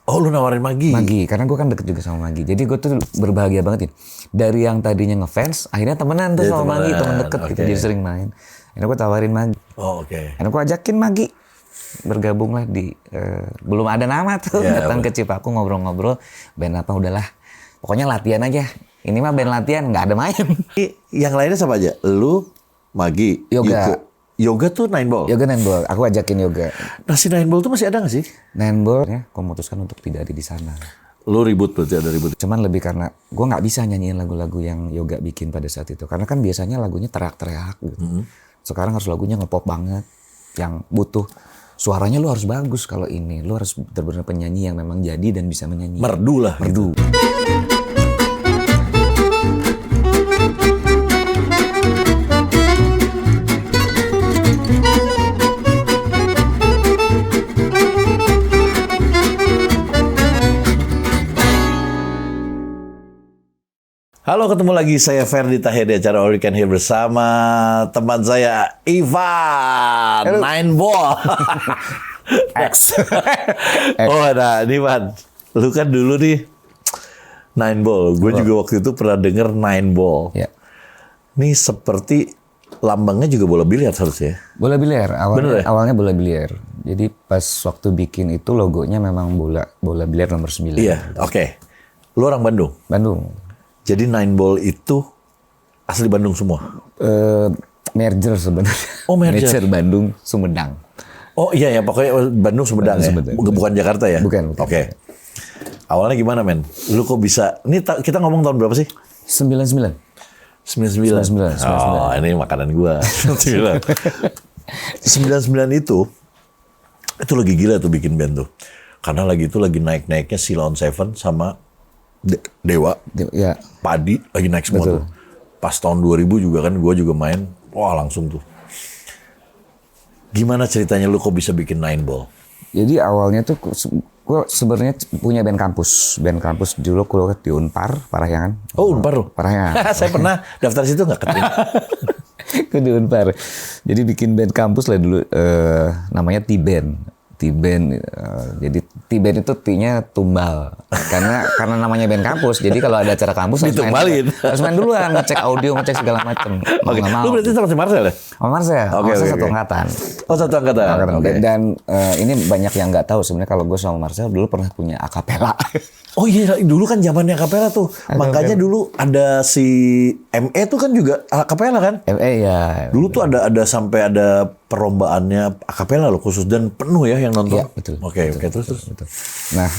Oh, lu nawarin Magi? Magi, karena gue kan deket juga sama Magi. Jadi gue tuh berbahagia banget ya. Dari yang tadinya ngefans, akhirnya temenan tuh sama Magi, temen deket gitu. Jadi sering main. Akhirnya gue tawarin Magi. Oh, oke. Akhirnya gue ajakin Magi. Bergabung lah di, belum ada nama tuh. Datang ke Cipaku ngobrol-ngobrol. Band apa, udahlah. Pokoknya latihan aja. Ini mah band latihan, nggak ada main. Yang lainnya sama aja? Lu, Magi, Yoga. Iko. Yoga tuh 9 Ball? Yoga 9 Ball, aku ajakin Yoga. Nah si 9 Ball tuh masih ada gak sih? 9 Ball, ya, aku memutuskan untuk tidak ada di sana. Lu ribut berarti, ada ribut? Cuman lebih karena gue nggak bisa nyanyiin lagu-lagu yang Yoga bikin pada saat itu. Karena kan biasanya lagunya teriak-teriak gitu. Sekarang harus lagunya ngepop banget. Yang butuh suaranya lu harus bagus kalau ini. Lu harus benar-benar penyanyi yang memang jadi dan bisa menyanyi. Merdu lah. Merdu. Gitu. Halo, ketemu lagi saya Ferdi Tahir di acara All You Can Hear bersama teman saya Ivan. Halo. 9 Ball. X. Oh, nah ini Ivan, lu kan dulu nih 9 Ball. Gue juga waktu itu pernah denger 9 Ball. Ya. Ini seperti lambangnya juga bola biliar harusnya. Bola biliar, Bener ya? awalnya bola biliar. Jadi pas waktu bikin itu logonya memang bola biliar nomor 9. Iya, oke. Lu orang Bandung? Bandung. Jadi 9 Ball itu asli Bandung semua? Merger sebenarnya. Oh, merger. Bandung, Sumedang. Oh iya ya, pokoknya Bandung Sumedang ya? Sumedang. Bukan Jakarta ya? Bukan. Oke. Awalnya gimana men? Lu kok bisa, ini kita ngomong tahun berapa sih? 99. 99. Oh, ini makanan gua. 99 itu lagi gila tuh bikin band tuh. Karena lagi naik-naiknya Silon Seven sama Dewa, Ya. Padi lagi naik semua tuh. Pas tahun 2000 juga kan gue juga main, wah langsung tuh. Gimana ceritanya lu kok bisa bikin 9 Ball? Jadi awalnya tuh gue sebenarnya punya band kampus. Band kampus dulu gue di Unpar, Parahyangan. Oh, Unpar lu? Parahyangan. Saya pernah daftar situ nggak keterima. Gue di Unpar. Jadi bikin band kampus lah dulu, namanya T-Band. T-Band, jadi T-Band itu T-nya tumbal. Karena namanya band kampus, jadi kalau ada acara kampus harus main duluan, ngecek audio, ngecek segala macem. Oke. Lu berarti sama si Marcel ya? Sama Marcel, satu angkatan. Oh, satu angkatan. Okay. Dan ini banyak yang nggak tahu sebenarnya kalau gue sama Marcel dulu pernah punya akapela. Oh iya, dulu kan zamannya akapela tuh. Makanya dulu ada si ME tuh kan juga akapela kan? ME ya. Dulu tuh ada sampai ada perlombaannya akapela loh khusus dan penuh ya yang nonton. Iya, betul. Oke, terus. Nah,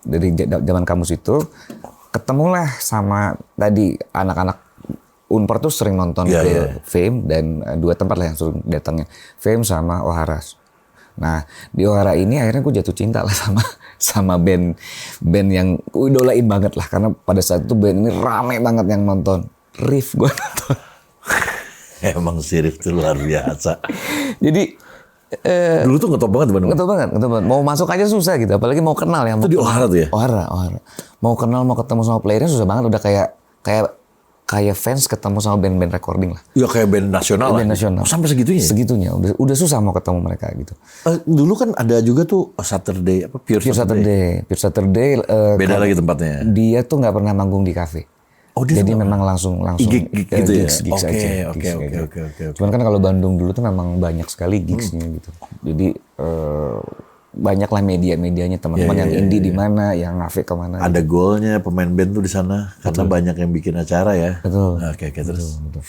dari zaman kampus itu ketemulah sama tadi anak-anak Unpar tuh sering nonton ke Fame dan dua tempat lah yang sering datangnya, Fame sama Oharas. Nah, di Ohara ini akhirnya gue jatuh cinta lah sama band yang gue idolain banget lah, karena pada saat itu band ini rame banget yang nonton. Riff gue nonton. Emang si Riff tuh luar biasa. Jadi dulu tuh ngetop banget di Bandung. Ngetop banget. Mau masuk aja susah gitu, apalagi mau kenal ya. Itu di Ohara tuh ya? Ohara. Mau kenal, mau ketemu sama playernya susah banget, udah kayak fans ketemu sama band-band recording lah. Ya kayak band nasional lah. Band nasional. Oh, sampai segitunya? Segitunya. Udah susah mau ketemu mereka gitu. Dulu kan ada juga tuh Saturday, Pure Saturday. Pure Saturday. Beda lagi tempatnya. Dia tuh nggak pernah manggung di kafe. Oh, jadi memang langsung gig gitu gigs ya? aja. Oke. Cuman kan kalau Bandung dulu tuh memang banyak sekali gigsnya gitu. Jadi banyak lah media-medianya teman-teman yang indie di mana, yang ngafe kemana. Ada goalnya pemain band tuh di sana karena banyak yang bikin acara ya. Betul. Oke, terus. Betul.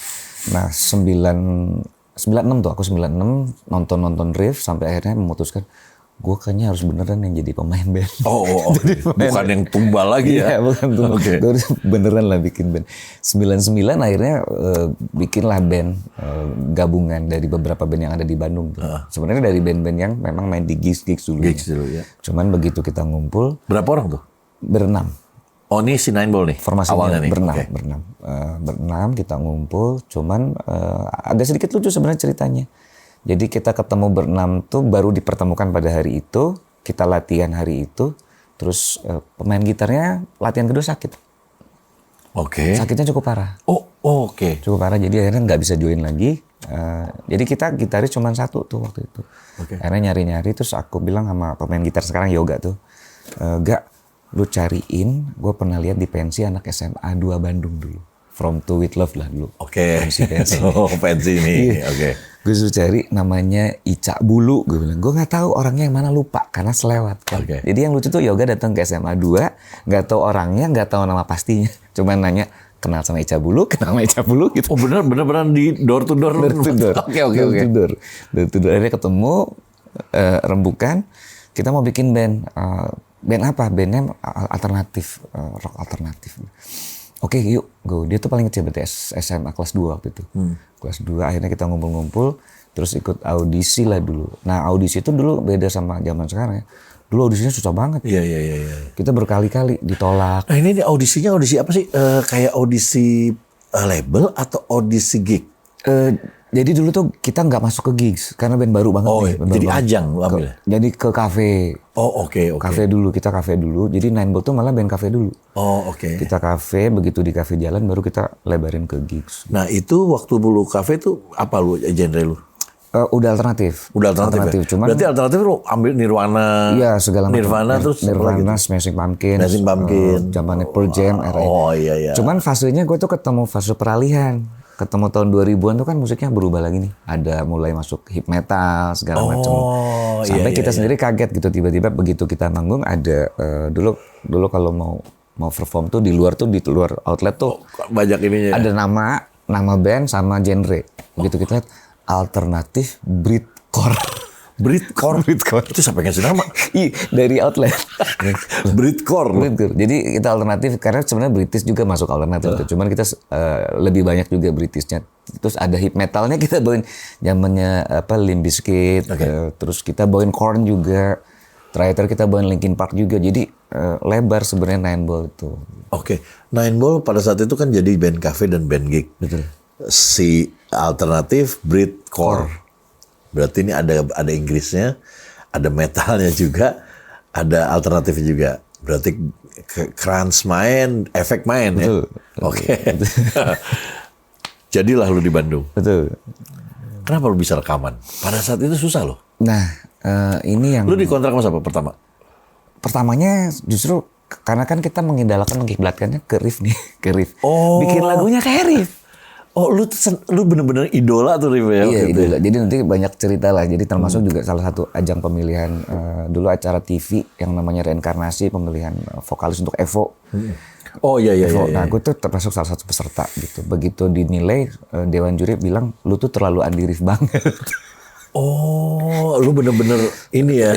Nah, 96 tuh aku 96 nonton Riff sampai akhirnya memutuskan gue kayaknya harus beneran yang jadi pemain band. Oh. Bukan yang tumbal lagi ya? Iya, bukan tumbal. Okay. Gue beneran lah bikin band. 99 akhirnya bikinlah band gabungan dari beberapa band yang ada di Bandung. Sebenarnya dari band-band yang memang main di gigs dulu. Gigs dulu ya. Cuman begitu kita ngumpul. Berapa orang tuh? Berenam. Oh, ini si 9 Ball nih? Formasinya awalnya nih? Berenam. Berenam kita ngumpul. Cuman agak sedikit lucu sebenarnya ceritanya. Jadi kita ketemu berenam tuh baru dipertemukan pada hari itu, kita latihan hari itu, terus pemain gitarnya latihan kedua sakit. Oke. Sakitnya cukup parah. Oke. Cukup parah, jadi akhirnya nggak bisa join lagi. Jadi kita gitaris cuma satu tuh waktu itu. Oke. Akhirnya nyari-nyari, terus aku bilang sama pemain gitar sekarang Yoga tuh, Gak, lu cariin, gue pernah lihat di pensi anak SMA 2 Bandung dulu. From to with love lah dulu. Oke. Pensi. Oh, pensi ini. Iya. Oke. Gue suruh cari namanya Ica Bulu, gue bilang. Gue nggak tahu orangnya yang mana, lupa karena selewat kan. Oke. Jadi yang lucu tuh Yoga datang ke SMA 2, nggak tahu orangnya, nggak tahu nama pastinya. Cuman nanya, kenal sama Ica Bulu, kenal sama Ica Bulu gitu. Oh beneran di door to door. Door to door. Oke. Door to door. Akhirnya ketemu, rembukan, kita mau bikin band. Band apa? Bandnya alternatif, rock alternatif. Oke, yuk, go. Dia tuh paling kecil berarti SMA kelas 2 waktu itu. Kelas 2 akhirnya kita ngumpul-ngumpul, terus ikut audisi lah dulu. Nah, audisi itu dulu beda sama zaman sekarang ya. Dulu audisinya susah banget. Iya. Kita berkali-kali ditolak. Nah ini audisinya audisi apa sih? Kayak audisi label atau audisi gig? Jadi dulu tuh kita nggak masuk ke gigs karena band baru banget. Oh, nih, band jadi baru banget. ajang lu ambil? Jadi ke kafe. Oh oke. Kafe dulu, kita kafe dulu. Jadi Nine Ball tuh malah band kafe dulu. Oh oke. Kita kafe, begitu di kafe jalan baru kita lebarin ke gigs. Nah itu waktu lu kafe tuh apa lu genre lu? Udah alternatif. Udah alternatif ya? Cuman berarti alternatif lu ambil Nirvana. iya segala macam. Nirvana terus Nirvana, Smashing Pumpkins. Smashing Pumpkins. Zamannya Pearl Jam, era Oh iya. Cuman fasenya gue tuh ketemu fase peralihan. Ketemu tahun 2000-an tuh kan musiknya berubah lagi nih. Ada mulai masuk hip metal segala macam. Sampai kita sendiri kaget gitu tiba-tiba begitu kita manggung ada dulu kalau mau perform tuh di luar outlet tuh banyak ininya. ada nama band sama genre. Begitu kita lihat alternatif Britcore. Britcore. Itu siapa yang ngasih nama? Dari outlet. Britcore. Jadi kita alternatif karena sebenarnya British juga masuk alternatif. Cuman kita lebih banyak juga Britishnya. Terus ada hip metalnya kita bawain zamannya Limp Bizkit. Terus kita bawain Korn juga. Terakhir kita bawain Linkin Park juga. Jadi lebar sebenarnya Nine Ball itu. Oke. Nine Ball pada saat itu kan jadi band cafe dan band gig. Betul. Si alternatif Britcore. Berarti ini ada Inggrisnya, ada metalnya juga, ada alternatifnya juga. Berarti crunch main, efek main. Betul. Ya? Oke. Jadilah lu di Bandung. Betul. Kenapa lu bisa rekaman? Pada saat itu susah loh. Nah, ini yang... Lu dikontrak sama siapa pertama? Pertamanya justru karena kan kita mengkiblatkannya ke riff nih, ke riff. Oh. Bikin lagunya kayak riff. Oh, lu bener-bener idola tuh Riff ya? Iya, idola. Jadi nanti banyak cerita lah. Jadi termasuk juga salah satu ajang pemilihan dulu acara TV yang namanya Reinkarnasi, pemilihan vokalis untuk Evo. Oh iya. Nah, gue tuh termasuk salah satu peserta gitu. Begitu dinilai, Dewan Juri bilang, lu tuh terlalu Andi Rif banget. Oh, lu bener-bener ini ya?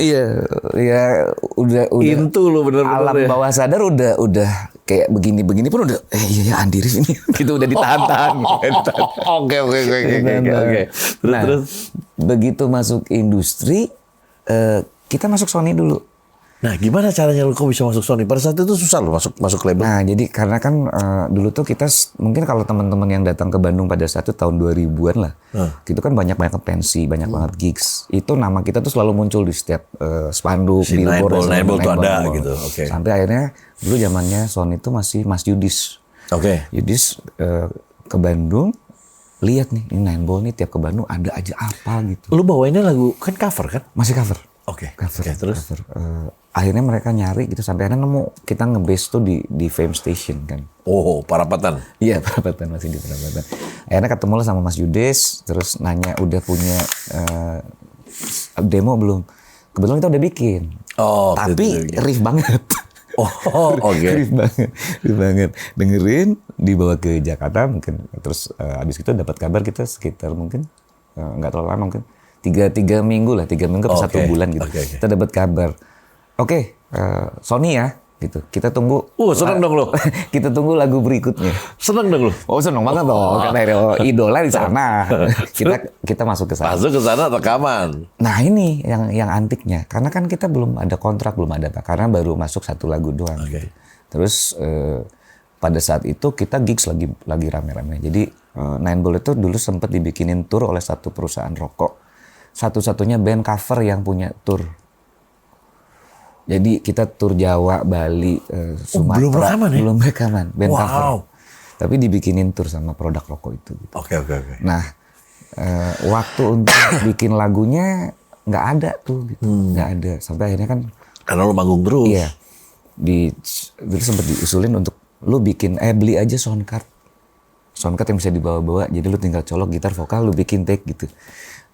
Iya, udah. Into lu bener-bener alam ya? bawah sadar udah kayak begini-begini pun udah, iya Andi Rif ini, gitu udah ditahan-tahan. Oke. Terus begitu masuk industri, kita masuk Sony dulu. Nah, gimana caranya lu kok bisa masuk Sony? Pada saat itu susah lu masuk label. Nah, jadi karena kan dulu tuh kita mungkin kalau teman-teman yang datang ke Bandung pada saat itu tahun 2000-an lah. Itu kan banyak pensi, banyak banget gigs. Itu nama kita tuh selalu muncul di setiap spanduk, si billboard, Nine Ball tuh ada gitu. Oke. Sampai akhirnya dulu zamannya Sony itu masih Mas Yudis. Oke. Yudis ke Bandung, lihat nih ini Nine Ball nih tiap ke Bandung ada aja apa gitu. Lu bawainnya lagu kan cover kan? Masih cover. Oke. Terus akhirnya mereka nyari gitu sampai akhirnya nemu kita nge-base tuh di Fame Station kan. Oh, Parapatan. Iya, Parapatan, masih di Parapatan. Akhirnya ketemu lah sama Mas Yudis, terus nanya udah punya demo belum? Kebetulan kita udah bikin. Oh, tapi riff banget. Oh, oke. Riff banget. Dengerin, dibawa ke Jakarta mungkin. Terus abis itu dapat kabar kita sekitar mungkin nggak terlalu lama mungkin. 3 minggu lah, 3 minggu ke 1 bulan gitu. Kita dapat kabar. Oke, Sony ya, gitu. Kita tunggu. Seneng dong lo. Kita tunggu lagu berikutnya. Seneng dong lo. Oh, seneng banget dong. Karena idola di sana. Kita masuk ke sana. Masuk ke sana rekaman. Nah ini yang antiknya, karena kan kita belum ada kontrak, belum ada apa, karena baru masuk 1 lagu doang. Gitu. Terus pada saat itu kita gigs lagi rame-rame. Jadi Nine Ball itu dulu sempat dibikinin tour oleh satu perusahaan rokok. Satu-satunya band cover yang punya tour. Jadi kita tur Jawa, Bali, Sumatera. Belum rekaman ya? Belum rekaman, band cover. Tapi dibikinin tur sama produk rokok itu. Gitu. Oke. Nah, waktu untuk bikin lagunya nggak ada tuh, gitu. Nggak ada. Sampai akhirnya kan. Karena lu manggung terus. Iya. Dulu sempat diusulin untuk lu beli aja sound card yang bisa dibawa-bawa, jadi lu tinggal colok gitar vokal, lu bikin take gitu.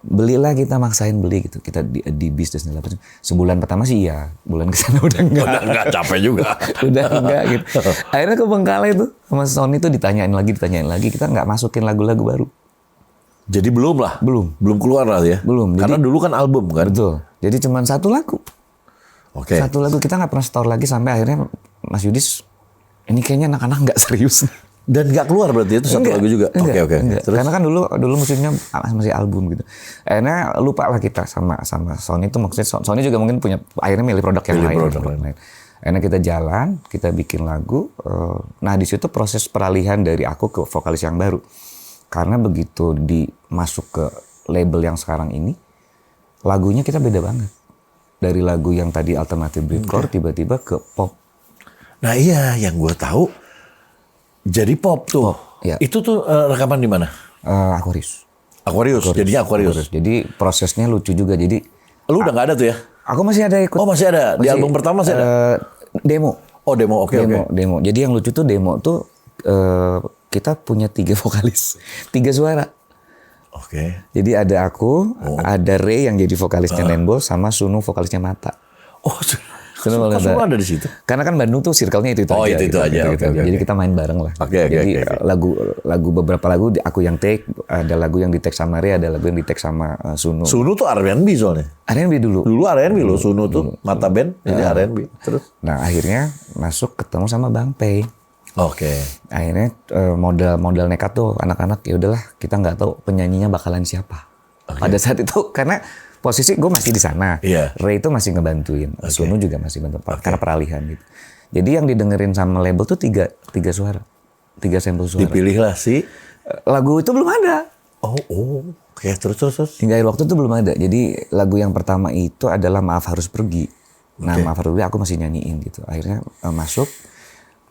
Belilah, kita maksain beli gitu, kita di bisnis nih. Sebulan pertama sih iya, bulan kesana udah enggak. Udah enggak, capek juga. Udah enggak gitu. Akhirnya ke Bengkalai tuh sama Sony tuh ditanyain lagi, kita nggak masukin lagu-lagu baru. Jadi belum lah? Belum Keluar lah ya? Belum. Karena dulu kan album kan? Betul. Jadi cuma satu lagu. Oke. Satu lagu, kita nggak pernah store lagi sampai akhirnya Mas Yudis, ini kayaknya anak-anak nggak serius. Dan nggak keluar berarti itu satu lagu juga? Oke. Terus? Karena kan dulu musiknya masih album gitu. Akhirnya lupa lah kita sama Sony itu, maksudnya Sony juga mungkin akhirnya milih produk yang lain. Akhirnya kita jalan, kita bikin lagu. Nah di situ proses peralihan dari aku ke vokalis yang baru. Karena begitu masuk ke label yang sekarang ini, lagunya kita beda banget. Dari lagu yang tadi alternative breakcore tiba-tiba ke pop. Nah iya, yang gue tahu jadi pop tuh. Iya. Itu tuh rekaman di mana? Aquarius. Jadinya Aquarius. Jadi prosesnya lucu juga. Jadi lu udah nggak ada tuh ya? aku masih ada ikut. Oh masih ada. Di album pertama masih ada. Demo. Oh demo, oke. Demo. Jadi yang lucu tuh demo tuh kita punya 3 vokalis, 3 suara. Oke. Jadi ada aku, ada Ray yang jadi vokalisnya Nine-Ball, sama Sunu vokalisnya Mata. Oh, Sunu ada di situ. Karena kan Bandung tuh circle-nya itu aja. Itu aja. Gitu. Jadi kita main bareng lah. Jadi beberapa lagu aku yang take, ada lagu yang di take sama Ray, ada lagu yang di take sama Sunu. Sunu tuh R&B soalnya. R&B dulu. Dulu R&B loh, Sunu tuh Mata Band, jadi R&B. Terus? Nah akhirnya masuk ketemu sama Bang Pei. Oke. Akhirnya modal nekat tuh anak-anak, ya udahlah kita nggak tahu penyanyinya bakalan siapa. Pada saat itu karena posisi gue masih di sana, Ray itu masih ngebantuin, Sunu juga masih bantu karena peralihan gitu. Jadi yang didengerin sama label tuh 3 suara, 3 sampel suara. Dipilihlah si lagu itu belum ada. Oke, terus. Hingga waktu itu belum ada. Jadi lagu yang pertama itu adalah Maaf Harus Pergi. Nah Maaf Harus Pergi aku masih nyanyiin gitu. Akhirnya masuk.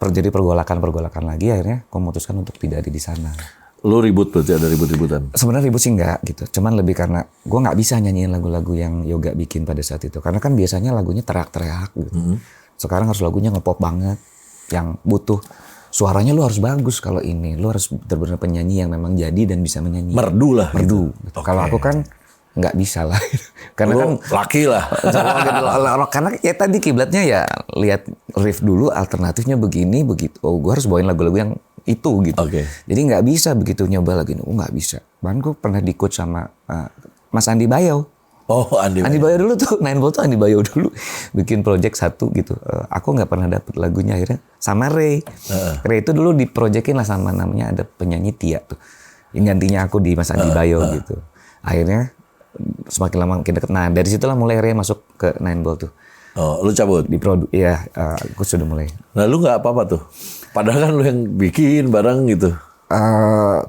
Terjadi pergolakan lagi, akhirnya aku memutuskan untuk tidak ada di sana. Lu ribut berarti, ada ribut-ributan? Sebenarnya ribut sih enggak gitu, cuman lebih karena gue nggak bisa nyanyiin lagu-lagu yang Yoga bikin pada saat itu. Karena kan biasanya lagunya teriak-teriak gitu. Sekarang harus lagunya ngepop banget, yang butuh suaranya lu harus bagus. Kalau ini lu harus benar-benar penyanyi yang memang jadi dan bisa menyanyi. Merdu lah. Gitu. Kalau aku kan nggak bisa lah. Karena kan laki lah. Karena ya tadi kiblatnya ya lihat riff dulu, alternatifnya begini begitu. Oh gue harus bawain lagu-lagu yang itu gitu. Jadi nggak bisa begitu nyoba lagi. Nggak bisa. Bahkan gue pernah di-coach sama Mas Andi Bayo. Andi Bayo dulu tuh, Nine-Ball tuh Andi Bayo dulu bikin project 1 gitu. Aku nggak pernah dapet lagunya, akhirnya sama Ray. Ray itu dulu diprojectin lah sama namanya ada penyanyi Tia tuh. Yang gantinya aku di Mas Andi Bayo gitu. Akhirnya semakin lama makin deket. Nah dari situlah mulai Ray masuk ke Nine-Ball tuh. Lu cabut? Iya, aku sudah mulai. Nah lu nggak apa-apa tuh? Padahal kan lu yang bikin bareng gitu.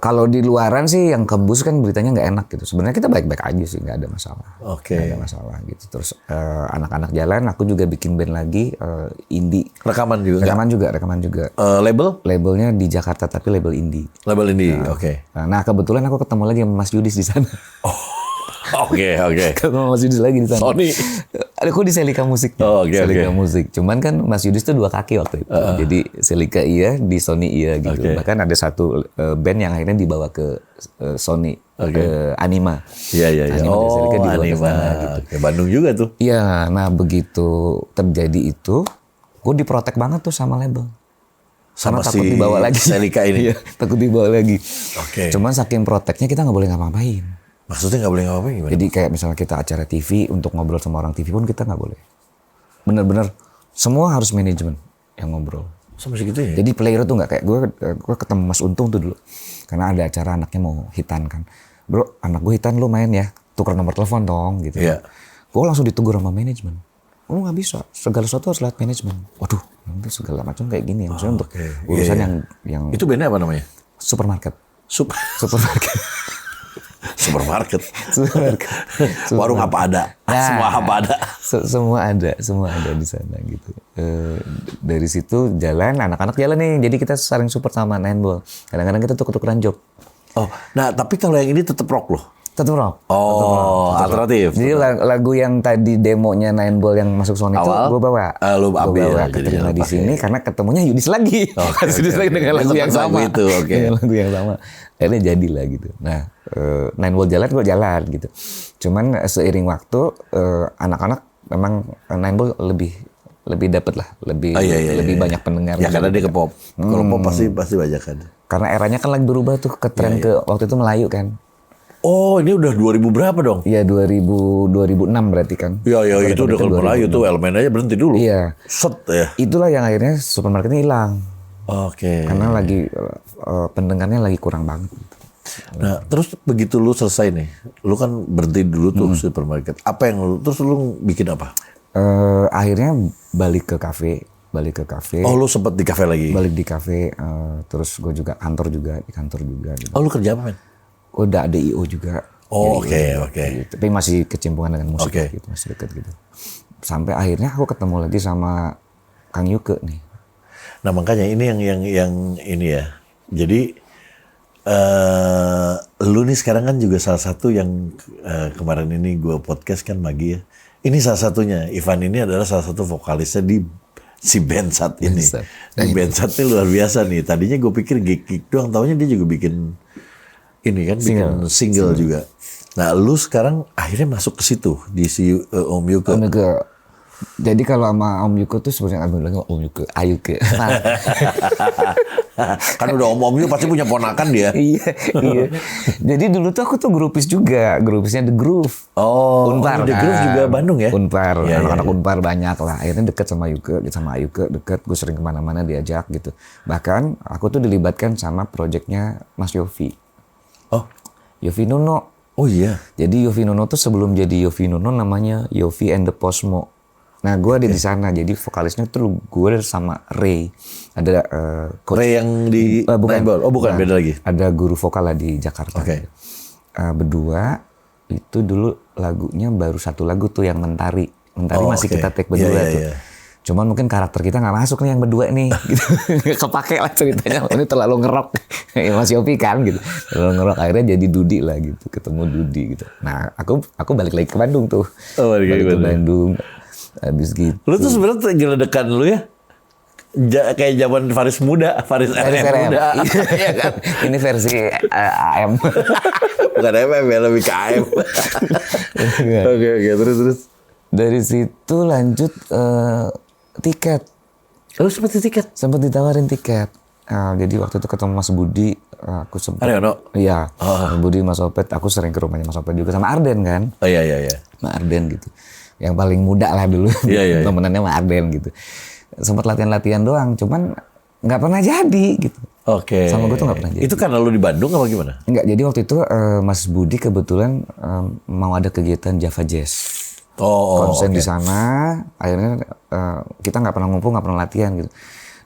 Kalau di luaran sih yang kebus kan beritanya nggak enak gitu. Sebenarnya kita baik-baik aja sih, nggak ada masalah. Nggak ada masalah gitu. Terus anak-anak jalan, aku juga bikin band lagi indie. Rekaman juga. Labelnya di Jakarta tapi label indie. Label indie, oke. Nah kebetulan aku ketemu lagi sama Mas Yudis di sana. Oke. Ketemu Mas Yudis lagi di sana. Sony. Aku di Selika Musik. Selika Musik. Cuman kan Mas Yudis tuh 2 kaki waktu itu. Jadi Selika iya, di Sony iya gitu. Bahkan ada satu band yang akhirnya dibawa ke Sony, ke Anima. Iya. Selika dibawa ke sana gitu. Bandung juga tuh. Iya, nah begitu terjadi itu, gue diprotek banget tuh sama label. Sama takut dibawa lagi. Selika ini. Iya, takut dibawa lagi. Oke. Cuman saking proteknya kita nggak boleh ngapa-ngapain. Maksudnya nggak boleh ngapa-ngapain gimana? Jadi kayak misalnya kita acara TV untuk ngobrol sama orang TV pun kita nggak boleh. Bener-bener semua harus manajemen yang ngobrol. Sama segitu ya? Jadi player tuh nggak kayak gue ketemu Mas Untung tuh dulu. Karena ada acara anaknya mau hitan kan. Bro, anak gue hitan lu main ya. Tukar nomor telepon dong gitu. Iya. Gue langsung ditegur sama manajemen. Lu nggak bisa. Segala sesuatu harus lewat manajemen. Waduh, nanti segala macam kayak gini. Maksudnya untuk urusan yang... Itu bandnya apa namanya? Supermarket. Supermarket. Warung apa ada? Semua apa ada? Semua ada di sana gitu. Dari situ jalan, anak-anak jalan nih. Jadi kita saling support sama Nine-Ball. Kadang-kadang kita tuker-tukeran job. Nah tapi kalau yang ini tetap rock loh. Tetap rock. Oh, alternatif. Jadi lagu yang tadi demonya Nine Ball yang masuk Sony itu Awal? gue bawa. Lu Gue ambil, bawa jadi keterima di pakai. sini karena ketemunya Yudis lagi. Harus Yudis lagi dengan lagu yang Lagu sama. itu, oke. Dengan lagu yang sama. Akhirnya jadilah gitu. Nah, Nine Ball jalan, gue jalan gitu. Cuman seiring waktu, anak-anak memang Nine Ball lebih dapet lah, lebih banyak pendengar. Ya karena dia ke pop. Kalau pop pasti banyak kan. Karena eranya kan lagi berubah tuh ke tren ke waktu itu Melayu kan. Oh, ini udah 2000 berapa dong? Iya 2006 berarti kan. Iya, itu udah kalau Melayu tuh elemen aja berhenti dulu. Iya. Set ya. Itulah yang akhirnya supermarketnya hilang. Oke. Karena lagi pendengarnya lagi kurang banget. Nah, terus begitu lu selesai nih, lu kan berhenti dulu tuh supermarket. Apa yang terus lu bikin apa? Akhirnya balik ke kafe. Oh, lu sempet di kafe lagi? Balik di kafe, terus gue juga di kantor juga. Gitu. Oh, lu kerja apa, men? Gue udah ada IO juga. Oh, oke. Gitu. Tapi masih kecimpungan dengan musik gitu, masih dekat gitu. Sampai akhirnya aku ketemu lagi sama Kang Yuke nih. Nah, makanya ini yang ini ya. Jadi lu nih sekarang kan juga salah satu yang kemarin ini gue podcast kan Magi ya. Ini salah satunya. Ivan ini adalah salah satu vokalisnya di si Bensat ini. Di Bensat ini luar biasa nih. Tadinya gue pikir gig doang, taunya dia juga bikin ini kan, bikin single juga. Nah, lu sekarang akhirnya masuk ke situ di si Om Yuke. Om Yuke. Jadi kalau sama Om Yuke tuh sebenarnya Om Yuke, Ayuke. Kan udah Om Yuke pasti punya ponakan dia. Iya. Jadi dulu tuh aku tuh grupis juga, grupisnya The Groove. Oh, Unpar. The Groove juga Bandung ya? Unpar, Ya, anak-anak Unpar banyak lah. Akhirnya deket sama Yuke, sama Ayuke deket. Gue sering kemana-mana diajak gitu. Bahkan aku tuh dilibatkan sama proyeknya Mas Yofi. Oh, Yofi Nuno. Oh iya. Jadi Yofi Nuno tuh sebelum jadi Yofi Nuno namanya Yofi and the Posmo. Nah, gue ada di sana. Jadi vokalisnya tuh gue sama Ray. Ada Ray yang di bukan. Nine Ball. Oh, bukan, beda lagi. Ada guru vokal lah di Jakarta. Oke. Berdua itu dulu lagunya baru satu lagu tuh yang Mentari. Mentari masih kita take berdua tuh. Iya. Cuman mungkin karakter kita nggak masuk nih yang berdua nih, gitu. Kepake lah ceritanya. Ini terlalu ngerok, Mas Yofi kan gitu. Terlalu ngerok, akhirnya jadi Dudi lah gitu, ketemu Dudi gitu. Nah, aku balik lagi ke Bandung tuh. Oh, balik ke Bandung. Habis gitu. Lu tuh sebenarnya geledekan lu ya. Kayak zaman Faris muda, Faris RM muda. Iya kan? Ini versi AM. Bukan MM ya, lebih ke AM. Oke, terus. Dari situ lanjut tiket. Lu sempet tiket? Sempat ditawarin tiket. Jadi waktu itu ketemu Mas Budi, aku sempat. Aryono? Iya. Mas Budi, Mas Opet. Aku sering ke rumahnya Mas Opet juga sama Arden kan. Oh iya. Mas Arden gitu. Yang paling muda lah dulu. Iya. Temenannya Mas Arden gitu. Sempat latihan-latihan doang, cuman nggak pernah jadi gitu. Oke. Sama gue tuh nggak pernah jadi. Itu karena lu di Bandung apa gimana? Enggak, jadi waktu itu Mas Budi kebetulan mau ada kegiatan Java Jazz. Konsen di sana, akhirnya kita nggak pernah ngumpul, nggak pernah latihan gitu.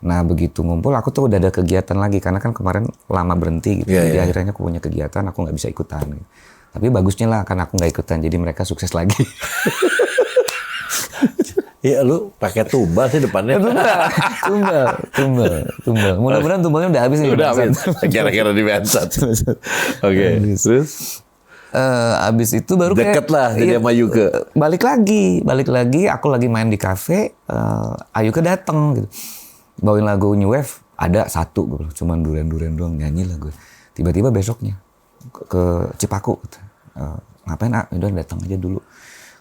Nah begitu ngumpul, aku tuh udah ada kegiatan lagi karena kan kemarin lama berhenti gitu. Jadi akhirnya aku punya kegiatan, aku nggak bisa ikutan. Gitu. Tapi bagusnya lah karena aku nggak ikutan, jadi mereka sukses lagi. Iya, lu pakai tumbal sih depannya. Tumbal. Mudah-mudahan tumbalnya udah habis nih. Udah habis. Kira-kira di Bensat. Oke. Terus? Abis itu baru deket lah jadi sama Yuke. Balik lagi. Aku lagi main di kafe. Ayuke dateng gitu. Bawain lagu New Wave. Ada satu, gue cuman duren doang nyanyi lah gue. Tiba-tiba besoknya ke Cipaku. Gitu. Ngapain? Udah datang aja dulu.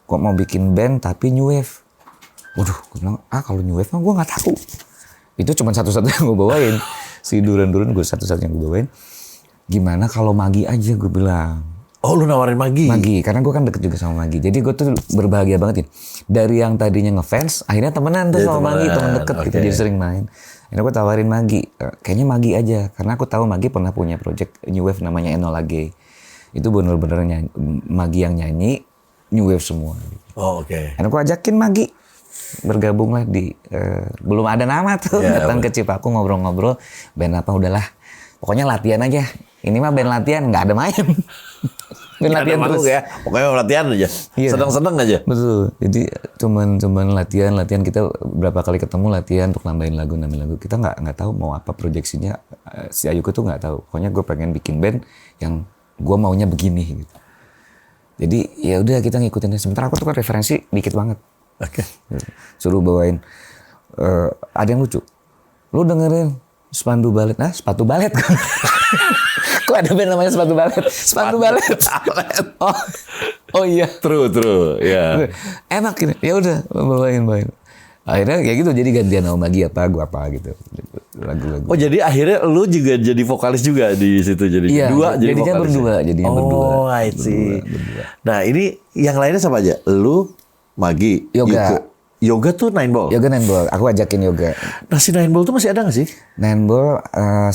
Kok mau bikin band tapi New Wave. Waduh, gue bilang, kalau New Wave mah gue nggak tahu. Itu cuma satu-satunya yang gue bawain. Si duren gue satu-satunya yang gue bawain. Gimana kalau Magi aja, gue bilang. Oh, lu nawarin Magi? Magi, karena gue kan deket juga sama Magi. Jadi gue tuh berbahagia banget ya. Dari yang tadinya ngefans, akhirnya temenan tuh sama Magi, temen deket gitu. Jadi sering main. Akhirnya gue tawarin Magi, kayaknya Magi aja. Karena aku tahu Magi pernah punya project New Wave namanya Enola Gay. Itu bener-bener Magi yang nyanyi, New Wave semua. Oh, oke. Akhirnya gue ajakin Magi. Bergabunglah di, belum ada nama tuh. Datang ke Cipaku ngobrol-ngobrol. Band apa, udahlah. Pokoknya latihan aja. Ini mah band latihan, nggak ada main. Band latihan terus ya. Pokoknya latihan aja. Iya. Seneng-seneng aja. Betul. Jadi cuman latihan kita berapa kali ketemu latihan untuk nambahin lagu. Kita nggak tahu mau apa proyeksinya. Si Ayuke tuh nggak tahu. Pokoknya gue pengen bikin band yang gue maunya begini gitu. Jadi ya udah kita ngikutin. Sementara aku tuh kan referensi dikit banget. Oke. Suruh bawain. Ada yang lucu. Lu dengerin Spandau Ballet. Nah, sepatu balet. Kok ada band namanya sepatu balet? Spandau Ballet. Oh iya. True, ya. Enak ini. Ya udah bawain. Akhirnya kayak gitu, jadi gantian sama Magi apa, gua apa gitu. Lagu-lagu. Oh jadi akhirnya lu juga jadi vokalis juga di situ jadi Iya, jadinya berdua. Oh, I see. Nah, ini yang lainnya sama aja. Lu, Magi, Yoga. Yoga tuh Nine Ball. Yoga Nine Ball, aku ajakin yoga. Nah, si Nine Ball tuh masih ada gak sih? Nine Ball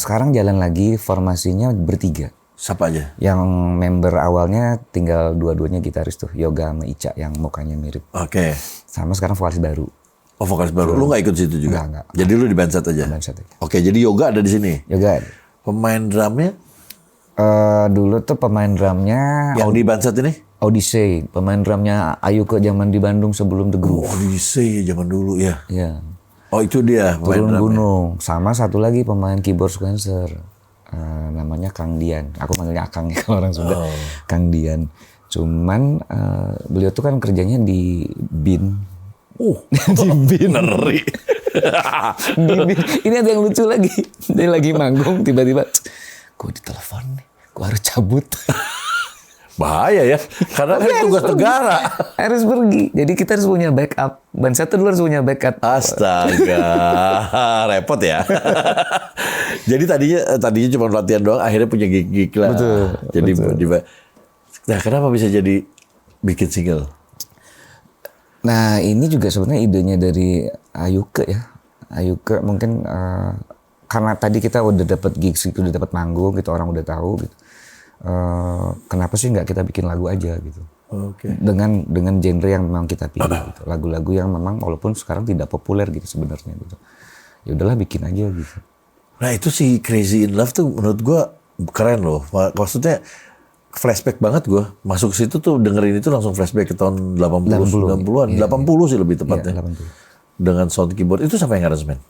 sekarang jalan lagi, formasinya bertiga. Siapa aja? Yang member awalnya tinggal dua-duanya gitaris tuh, Yoga sama Ica yang mukanya mirip. Oke. Sama sekarang vokalis baru. Oh, vokalis baru. Lu gak ikut situ juga? Enggak. Jadi lu di bandset aja? Bandset aja. Oke, jadi Yoga ada di sini? Yoga. Pemain drumnya? Dulu tuh pemain drumnya Yang di bandset ini? Odyssey. Pemain drumnya Ayu ke zaman di Bandung sebelum The Groove. Oh, Odyssey zaman dulu ya? Iya. Oh, itu dia pemain Turun drumnya? gunung. Sama satu lagi pemain keyboard sequencer. Namanya Kang Dian. Aku manggilnya Akang ya kalau orang Sunda. Kang Dian. Cuman beliau tuh kan kerjanya di BIN. Di BIN. Ngeri. Di BIN. Ini ada yang lucu lagi. Dia lagi manggung tiba-tiba. Gue ditelepon nih. Gue harus cabut. Bahaya ya. Karena kan tugas negara. Harus pergi. Jadi kita harus punya backup. Bandset dulu harus punya backup. Astaga. Repot ya. Jadi tadinya cuma latihan doang. Akhirnya punya gig lah. Betul. Jadi nah kenapa bisa jadi bikin single? Nah ini juga sebenarnya idenya dari Ayuke ya. Ayuke mungkin karena tadi kita udah dapat gigs, udah dapat manggung gitu, orang udah tahu gitu. Kenapa sih nggak kita bikin lagu aja gitu? Oke. Dengan genre yang memang kita pilih gitu. Lagu-lagu yang memang walaupun sekarang tidak populer gitu sebenarnya gitu. Ya udahlah bikin aja gitu. Nah itu si Crazy in Love tuh menurut gua keren loh. Maksudnya flashback banget gue. Masuk situ tuh dengerin itu langsung flashback ke tahun 80 90-an. Iya, 80 sih lebih tepatnya. Iya, 80. Dengan sound keyboard. Itu siapa yang aransemen?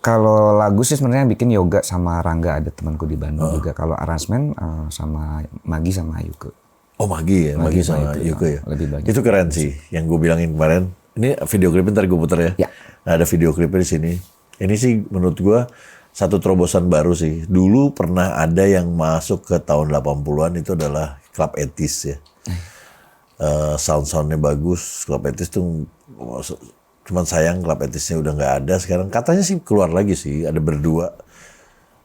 Kalau lagu sih sebenarnya bikin Yoga sama Rangga, ada temanku di Bandung juga. Kalau aransemen sama Magi sama Ayuke. Oh Magi ya? Magi sama Yuke ya? Lebih banyak. Itu keren sih. Yang gue bilangin kemarin. Ini video klipnya ntar gue putar ya. Ya. Nah, ada video klipnya di sini. Ini sih menurut gue satu terobosan baru sih. Dulu pernah ada yang masuk ke tahun 80-an itu adalah Club 80s ya. Sound-soundnya bagus. Club 80s tuh cuman sayang Club 80s-nya udah nggak ada sekarang. Katanya sih keluar lagi sih. Ada berdua.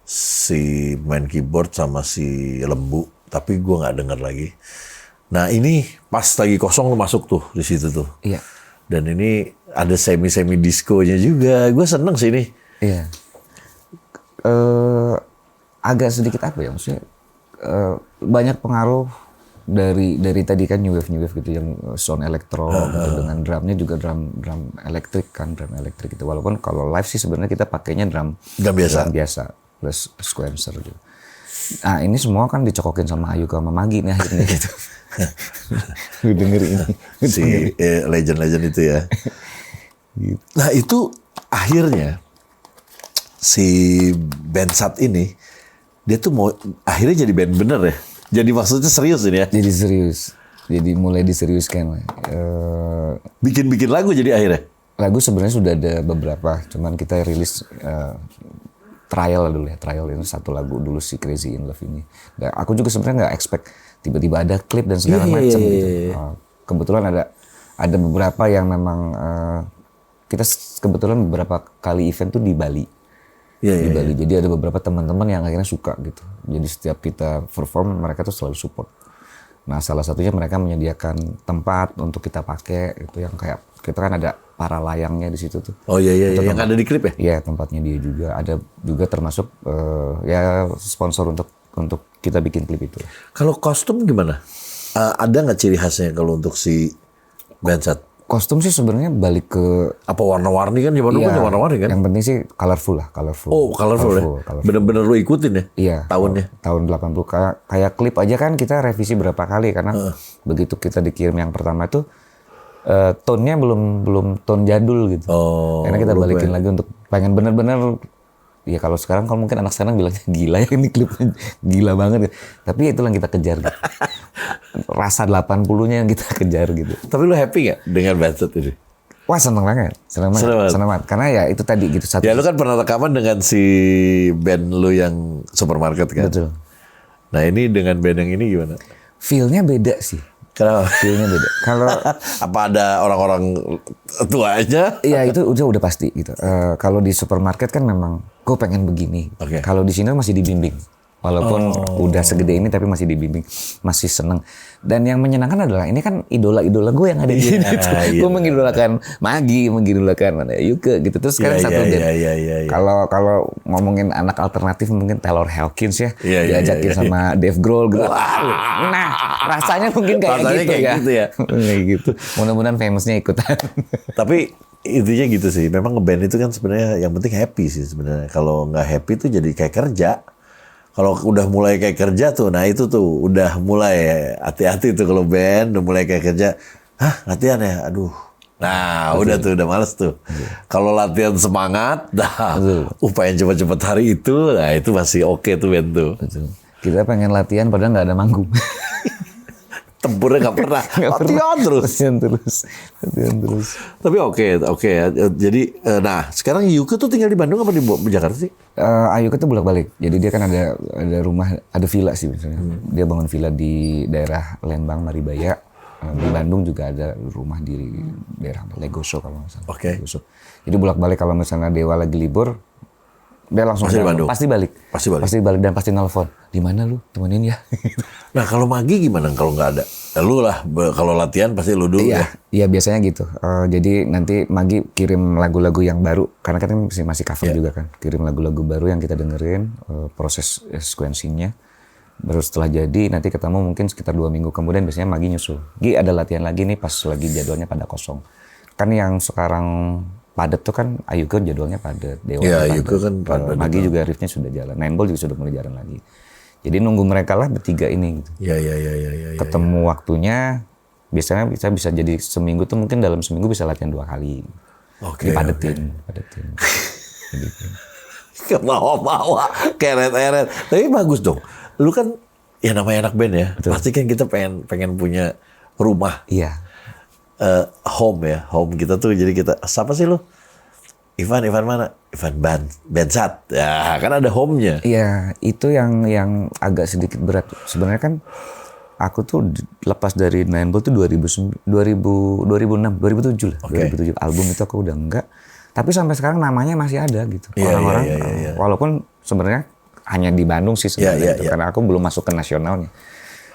Si main keyboard sama si Lembu. Tapi gue nggak denger lagi. Nah ini pas lagi kosong lu masuk tuh di situ tuh. Iya. Dan ini ada semi diskonya juga. Gue seneng sih ini. Iya. Agak sedikit apa ya maksudnya banyak pengaruh dari tadi kan new wave gitu yang sound elektro gitu, dengan drumnya juga drum elektrik gitu. Walaupun kalau live sih sebenarnya kita pakainya drum biasa plus sequencer gitu. Nah ini semua kan dicokokin sama Ayu sama Magi nih akhirnya gitu. Gue denger ini. Si legend itu ya. Gitu. Nah itu akhirnya si Bandsat ini dia tuh mau akhirnya jadi band bener ya. Jadi maksudnya serius ini ya. Jadi serius. Jadi mulai diseriuskan. Bikin lagu jadi akhirnya. Lagu sebenarnya sudah ada beberapa, cuman kita rilis trial dulu ya. Trial itu satu lagu dulu si Crazy in Love ini. Dan aku juga sebenarnya nggak expect tiba-tiba ada klip dan segala macam gitu. Kebetulan ada beberapa yang memang kita kebetulan beberapa kali event tuh di Bali. Di Bali. Jadi ada beberapa teman-teman yang akhirnya suka gitu. Jadi setiap kita perform mereka tuh selalu support. Nah salah satunya mereka menyediakan tempat untuk kita pakai itu yang kayak kita kan ada para layangnya di situ tuh. Oh iya yang ada di klip ya? Iya tempatnya dia juga ada juga termasuk ya sponsor untuk kita bikin klip itu. Kalau kostum gimana? Ada nggak ciri khasnya kalau untuk si Bandsat? Kostum sih sebenarnya balik ke apa warna-warni kan zaman dulu kan warna-warni kan? Yang penting sih colorful lah, colorful. Oh, colorful ya. Bener-bener lu ikutin ya? Iya. Tahunnya. Tahun 80 kayak klip aja kan kita revisi berapa kali karena begitu kita dikirim yang pertama itu tone-nya belum tone jadul gitu. Oh. Karena kita balikin lagi untuk pengen bener-bener Ya kalau sekarang kalau mungkin anak sekarang bilangnya gila ya, ini klipnya gila banget. Tapi ya itulah yang kita kejar gitu. Rasa 80-nya yang kita kejar gitu. Tapi lu happy gak dengan Benset ini? Wah seneng banget. Seneng banget. Karena ya itu tadi gitu. Ya lu kan pernah rekaman dengan si band lu yang Supermarket kan? Betul. Nah ini dengan band yang ini gimana? Feel-nya beda sih. Kenapa? Feel-nya beda. Kalau apa ada orang-orang tua aja? Iya itu udah pasti gitu. Kalau di Supermarket kan memang gue pengen begini. Okay. Kalau di sini masih dibimbing. Walaupun udah segede ini tapi masih dibimbing, masih seneng. Dan yang menyenangkan adalah ini kan idola-idola gue yang ada di sini. Iya. Gue mengidolakan Magi, mengidolakan Yuke gitu. Terus sekarang satu band. Kalau ngomongin anak alternatif mungkin Taylor Hawkins ya, diajakin sama Dave Grohl gitu. Nah rasanya mungkin kayak gitu ya. Kayak gitu. Mudah-mudahan famousnya ikutan. Tapi intinya gitu sih. Memang ngeband itu kan sebenarnya yang penting happy sih sebenarnya. Kalau nggak happy tuh jadi kayak kerja. Kalau udah mulai kayak kerja tuh, nah itu tuh udah mulai hati-hati tuh kalau band udah mulai kayak kerja. Hah, latihan ya? Aduh. Nah, udah tuh udah males tuh. Kalau latihan semangat, pengen cepet-cepet hari itu, nah itu masih oke tuh band tuh. Betul. Kita pengen latihan padahal nggak ada manggung. Tempurnya nggak pernah. Latihan terus. Tapi oke ya. Jadi, nah sekarang Yuke tuh tinggal di Bandung apa di Jakarta sih? Ayuke tuh bolak-balik. Jadi dia kan ada rumah, ada villa sih misalnya. Dia bangun villa di daerah Lembang, Maribaya. Di Bandung juga ada rumah di daerah Legoso kalau nggak salah. Oke. Legoso. Jadi bolak-balik kalau misalnya Dewa lagi libur, dia langsung Pasti di Bandung. Pasti balik dan pasti nelfon. Di mana lu? Temenin ya. Nah kalau Magi gimana kalau nggak ada? Lu lah kalau latihan pasti lu dulu ya. Iya biasanya gitu. Jadi nanti Magi kirim lagu-lagu yang baru karena kan masih cover juga kan. Kirim lagu-lagu baru yang kita dengerin, proses sequencingnya. Baru setelah jadi nanti ketemu mungkin sekitar 2 minggu kemudian biasanya Magi nyusul. Gi ada latihan lagi nih pas lagi jadwalnya pada kosong. Kan yang sekarang padat tuh kan Ayuke jadwalnya padat. Dewa Ayuke kan padat. Magi juga riffnya sudah jalan. Nineball juga sudah mulai jalan lagi. Jadi nunggu mereka lah bertiga ini gitu. Iya. Ketemu waktunya biasanya bisa jadi seminggu tuh mungkin dalam seminggu bisa latihan 2 kali. Oke. Dipadetin. Kebawa-bawa, keret-eret. Tapi bagus dong. Lu kan ya namanya anak band ya. Betul. Pasti kan kita pengen punya rumah. Iya. Home ya. Home kita tuh jadi kita, siapa sih lu? Ivan mana? Ivan Benset. Ya, kan ada home-nya. Iya, itu yang agak sedikit berat. Sebenarnya kan aku tuh lepas dari Nineball tuh 2006, 2007 lah. Okay. 2007 album itu aku udah enggak. Tapi sampai sekarang namanya masih ada gitu. Orang-orang walaupun sebenarnya hanya di Bandung sih sebenarnya karena aku belum masuk ke nasionalnya.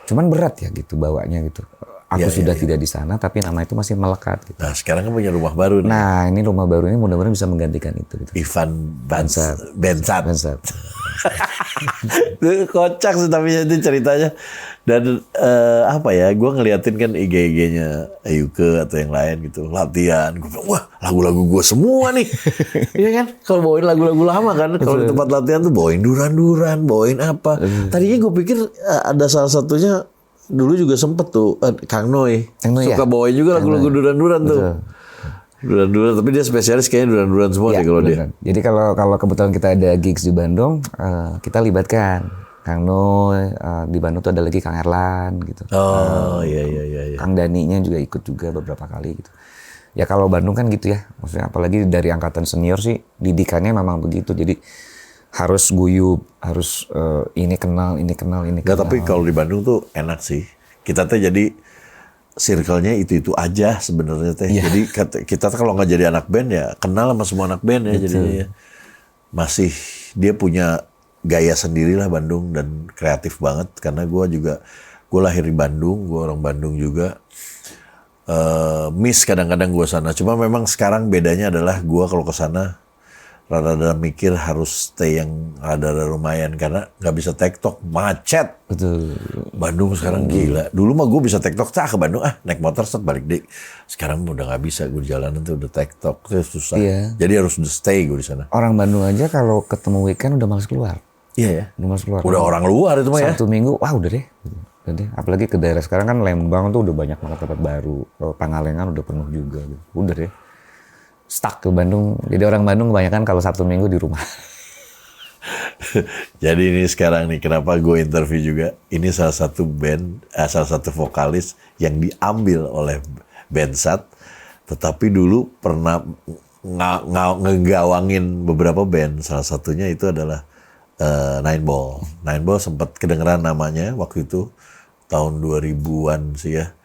Cuman berat ya gitu bawanya gitu. Aku sudah tidak di sana, tapi nama itu masih melekat. Gitu. Nah, sekarang kan punya rumah baru nih. Nah, ini rumah baru ini mudah-mudahan bisa menggantikan itu. Gitu. Ivan Benset. Kocak sih tapi itu ceritanya. Dan apa ya, gue ngeliatin kan IG-nya Ayuke atau yang lain gitu. Latihan. Gue bilang, wah lagu-lagu gue semua nih. Iya kan? Kalau bawain lagu-lagu lama kan. Kalau di tempat latihan tuh bawain Duran-Duran, bawain apa. Tadinya gue pikir ada salah satunya. Dulu juga sempet tuh Kang Noi suka bawain juga lagu-lagu Duran-Duran tuh. Duran-Duran, tapi dia spesialis kayaknya Duran-Duran semua deh kalau dia. Jadi kalau kebetulan kita ada gigs di Bandung, kita libatkan Kang Noi. Di Bandung tuh ada lagi Kang Erlan gitu. Iya. Kang Daninya juga ikut juga beberapa kali gitu. Ya kalau Bandung kan gitu ya, maksudnya apalagi dari angkatan senior sih didikannya memang begitu. Jadi harus guyup, harus ini kenal. Nggak, tapi kalau di Bandung tuh enak sih. Kita tuh jadi circle-nya itu aja sebenarnya teh. Yeah. Jadi kita kalau nggak jadi anak band ya kenal sama semua anak band ya. Jadinya ya. Masih dia punya gaya sendiri lah Bandung dan kreatif banget. Karena gue lahir di Bandung, gue orang Bandung juga. Miss kadang-kadang gue sana. Cuma memang sekarang bedanya adalah gue kalau ke sana rada-rada mikir harus stay yang rada-rada lumayan karena nggak bisa tektok, macet. Betul. Bandung sekarang gila. Dulu mah gue bisa tektok ke Bandung, naik motor set balik deh. Sekarang udah nggak bisa, gue di jalanan tuh udah tektok, itu susah. Iya. Jadi harus udah stay gue di sana. Orang Bandung aja kalau ketemu weekend udah malas keluar. Iya ya. Udah malas keluar. Udah orang luar itu mah ya. Sabtu Minggu, wah udah deh. Apalagi ke daerah sekarang kan Lembang tuh udah banyak banget tempat baru. Pangalengan udah penuh juga. Udah deh. Stuck ke Bandung. Jadi orang Bandung kebanyakan kalau Sabtu Minggu di rumah. Jadi ini sekarang nih kenapa gue interview juga. Ini salah satu band, salah satu vokalis yang diambil oleh Bensat. Tetapi dulu pernah ngegawangin beberapa band. Salah satunya itu adalah Nine Ball. Nine Ball sempat kedengeran namanya waktu itu tahun 2000-an sih ya.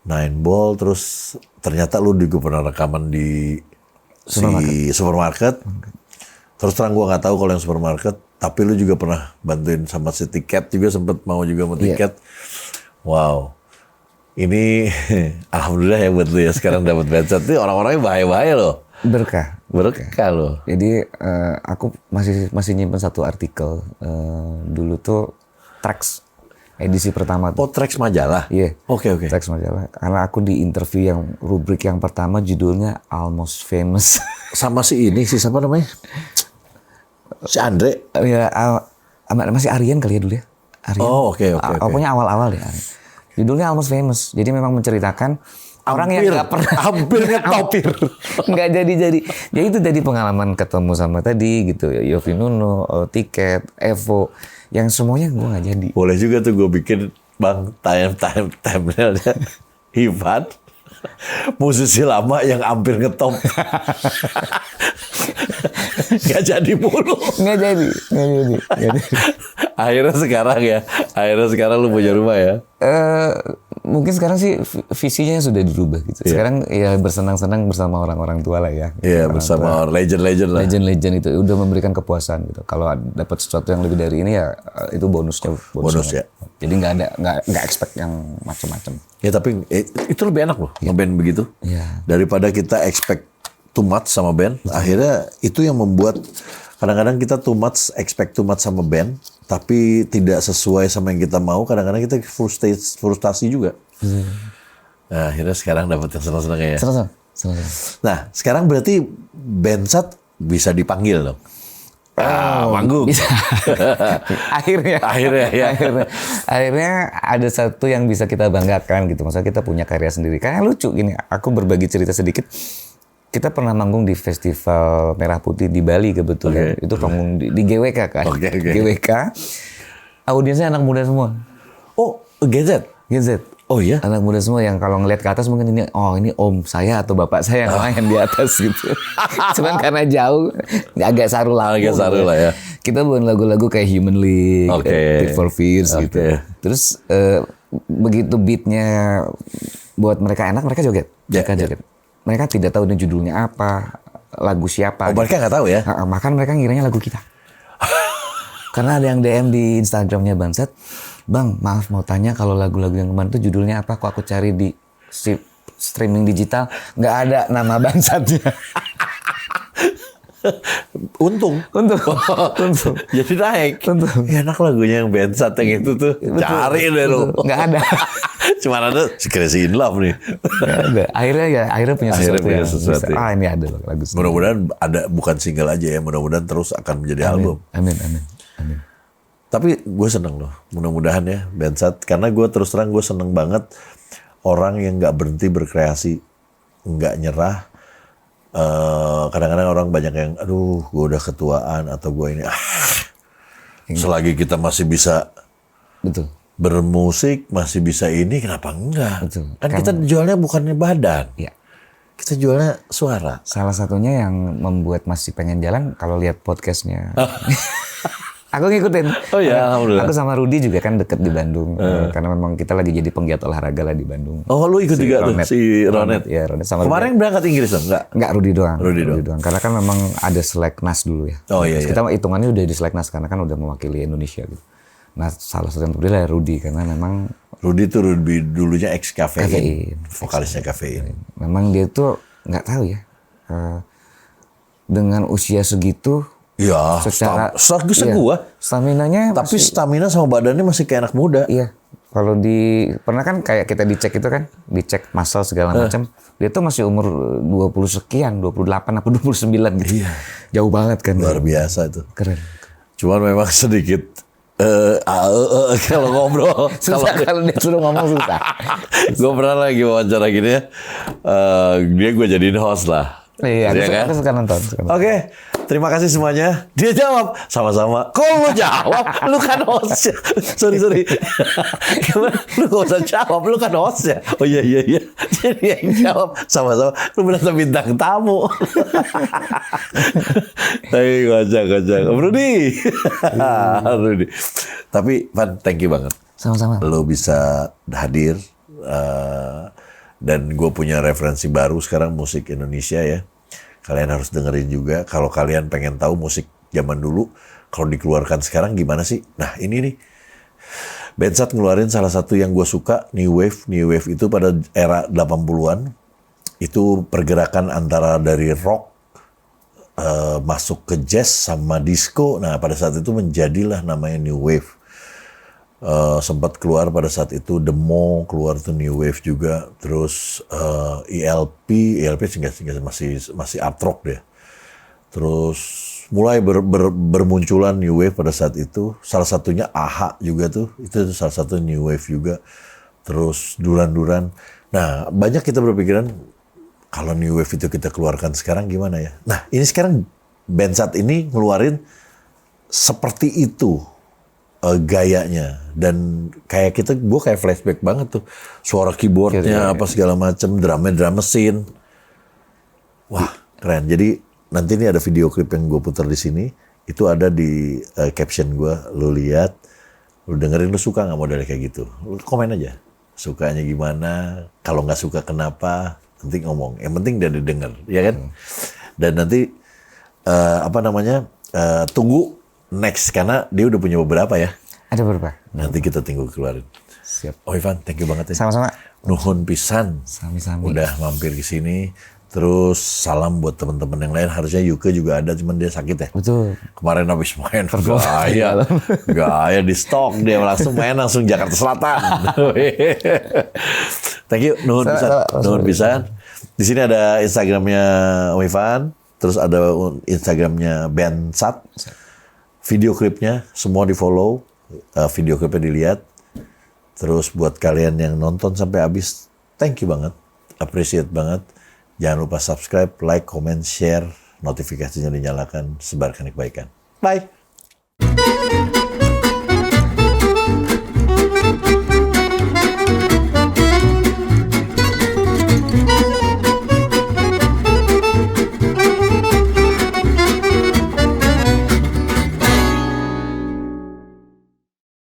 Nine Ball, terus ternyata lu juga pernah rekaman di supermarket. Terus terang gue nggak tahu kalau yang supermarket, tapi lu juga pernah bantuin sama si Tiket juga, sempet mau juga sama Tiket. Wow, ini alhamdulillah ya buat lu ya sekarang dapat Bensat. Ini orang-orangnya bahaya-bahaya loh. Berkah loh. Jadi aku masih nyimpen satu artikel dulu tuh Trax edisi pertama tuh. Oh, Trax majalah? Iya. Oke. Trax majalah. Karena aku di interview yang rubrik yang pertama judulnya Almost Famous. Sama si siapa namanya? Si Andre? Ya, masih Aryan kali ya dulu ya. Aryan. Oh, oke. Pokoknya awal-awal deh. Judulnya Almost Famous. Jadi memang menceritakan orang yang nggak pernah hampir ngetop, nggak jadi. Jadi itu tadi pengalaman ketemu sama tadi gitu, Yovie Nuno, Tiket, Evo, yang semuanya gue nggak jadi. Boleh juga tuh gue bikin bang timelinenya Ivan, musisi lama yang hampir ngetop. Nggak jadi mulu. Nggak jadi. Akhirnya sekarang lu punya rumah ya? Mungkin sekarang sih visinya sudah dirubah gitu. Sekarang ya bersenang-senang bersama orang-orang tua lah ya. Iya, bersama legend-legend lah. Legend-legend itu udah memberikan kepuasan gitu. Kalau dapat sesuatu yang lebih dari ini ya itu bonus ya. Jadi nggak expect yang macam-macam. Ya tapi itu lebih enak loh ngeband begitu. Iya. Daripada kita expect too much sama band, akhirnya itu yang membuat kadang-kadang kita expect too much sama band, tapi tidak sesuai sama yang kita mau. Kadang-kadang kita frustasi juga. Nah, akhirnya sekarang dapat yang senang-senangnya ya. Senang. Nah, sekarang berarti Bensat bisa dipanggil dong. Manggung. Bisa. Akhirnya ada satu yang bisa kita banggakan gitu. Maksudnya kita punya karya sendiri. Karena lucu gini, aku berbagi cerita sedikit. Kita pernah manggung di Festival Merah Putih di Bali kebetulan. Itu panggung di GWK kan. GWK. Audiensnya anak muda semua. Oh, GZ. Oh iya? Anak muda semua yang kalau ngeliat ke atas mungkin ini om saya atau bapak saya yang main di atas gitu. Cuman karena jauh, agak saru lah ya. Kita buat lagu-lagu kayak Human League, Tears for Fears gitu. Terus begitu beatnya buat mereka enak, mereka joget. Mereka tidak tahu ini judulnya apa, lagu siapa. Oh, mereka nggak tahu ya? Makan mereka ngiranya lagu kita. Karena ada yang DM di Instagramnya Bensat, Bang, maaf mau tanya kalau lagu-lagu yang kemarin itu judulnya apa? Kok aku cari di streaming digital, nggak ada nama Bensatnya. Untung. Jadi naik. Ya, enak lagunya yang Bensat yang itu tuh. Betul. Cari deh lu. Nggak ada. Cuma ada Crazy in Love nih. Nggak ada. Akhirnya punya sesuatu. Ini ada lagu. Mudah-mudahan ada, bukan single aja ya. Mudah-mudahan terus akan menjadi album. Amin. Tapi gue seneng loh. Mudah-mudahan ya Bensat. Karena gue terus terang gue seneng banget orang yang nggak berhenti berkreasi, nggak nyerah. Kadang-kadang orang banyak yang aduh gue udah ketuaan atau gue ini selagi kita masih bisa bermusik, masih bisa ini, kenapa enggak? Kan kita jualnya bukannya badan, kita jualnya suara. Salah satunya yang membuat masih pengen jalan kalau lihat podcastnya. Aku ngikutin. Oh ya, alhamdulillah. Aku sama Rudy juga kan deket di Bandung. Karena memang kita lagi jadi penggiat olahraga lah di Bandung. Oh, lu ikut juga tuh si Ronet? Iya, Ronet sama kemarin Rudy. Berangkat Inggris dong? Enggak, Rudy doang. Karena kan memang ada seleknas dulu ya. Oh iya. Kita hitungannya udah di seleknas karena kan udah mewakili Indonesia gitu. Nah, salah satu yang terpilih adalah Rudy karena memang Rudy dulunya ex Kafein. Vokalisnya Kafein. Memang dia tuh nggak tahu ya. Dengan usia segitu. Iya, secara staminanya. Tapi stamina sama badannya masih kayak anak muda. Iya. Kalau pernah kan kayak kita dicek itu kan, dicek muscle segala macam. Dia tuh masih umur 20 sekian, 28 apa 29 gitu. Iya. Jauh banget kan. Luar biasa itu. Keren. Cuman memang sedikit kalau ngobrol. Susah kalau dia suruh ngomong susah. Gue pernah lagi wawancara gini ya. Gue jadiin host lah. Iya, ya kan? Aku suka nonton. Oke, terima kasih semuanya. Dia jawab, sama-sama. Kok lu jawab? Lu kan hostnya. Sorry. Gimana? Lu gak usah jawab, lu kan hostnya. Oh iya. Jadi yang jawab, sama-sama. Lu berasa bintang tamu. Tapi kocak. Rudy. Tapi Van, thank you banget. Sama-sama. Lo bisa hadir. Dan gue punya referensi baru sekarang musik Indonesia ya. Kalian harus dengerin juga. Kalau kalian pengen tahu musik zaman dulu, kalau dikeluarkan sekarang gimana sih? Nah ini nih, Bendsat ngeluarin salah satu yang gue suka, New Wave. New Wave itu pada era 80-an. Itu pergerakan antara dari rock, masuk ke jazz sama disco. Nah pada saat itu menjadilah namanya New Wave. Sempat keluar pada saat itu Demo, keluar tuh New Wave juga, terus ELP masih art rock deh. Terus mulai bermunculan New Wave pada saat itu, salah satunya AHA juga tuh, itu salah satu New Wave juga. Terus Duran. Nah banyak kita berpikiran kalau New Wave itu kita keluarkan sekarang gimana ya? Nah ini sekarang Bendsat ini ngeluarin seperti itu. Gayanya, dan kayak gue kayak flashback banget tuh, suara keyboardnya apa segala macem, drum mesin, wah keren. Jadi nanti ini ada video klip yang gue putar di sini, itu ada di caption gue, lu lihat, lu dengerin, lu suka nggak model kayak gitu, lu komen aja, sukanya gimana, kalau nggak suka kenapa, nanti ngomong, yang penting udah didengar, ya kan? Dan nanti tunggu next, karena dia udah punya beberapa ya. Ada beberapa. Nanti kita tinggal keluarin. Siap. Oh Ivan, thank you banget ya. Sama-sama. Nuhun pisan. Sami-sami. Udah mampir ke sini. Terus salam buat teman-teman yang lain. Harusnya Yuke juga ada, cuman dia sakit ya. Betul. Kemarin habis main gaya di stok, dia langsung main langsung Jakarta Selatan. Thank you, nuhun pisan. Di sini ada Instagramnya Om Ivan. Terus ada Instagramnya Bendsat. Video klipnya semua di follow, video klipnya dilihat. Terus buat kalian yang nonton sampai habis, thank you banget, appreciate banget. Jangan lupa subscribe, like, comment, share, notifikasinya dinyalakan, sebarkan kebaikan. Bye.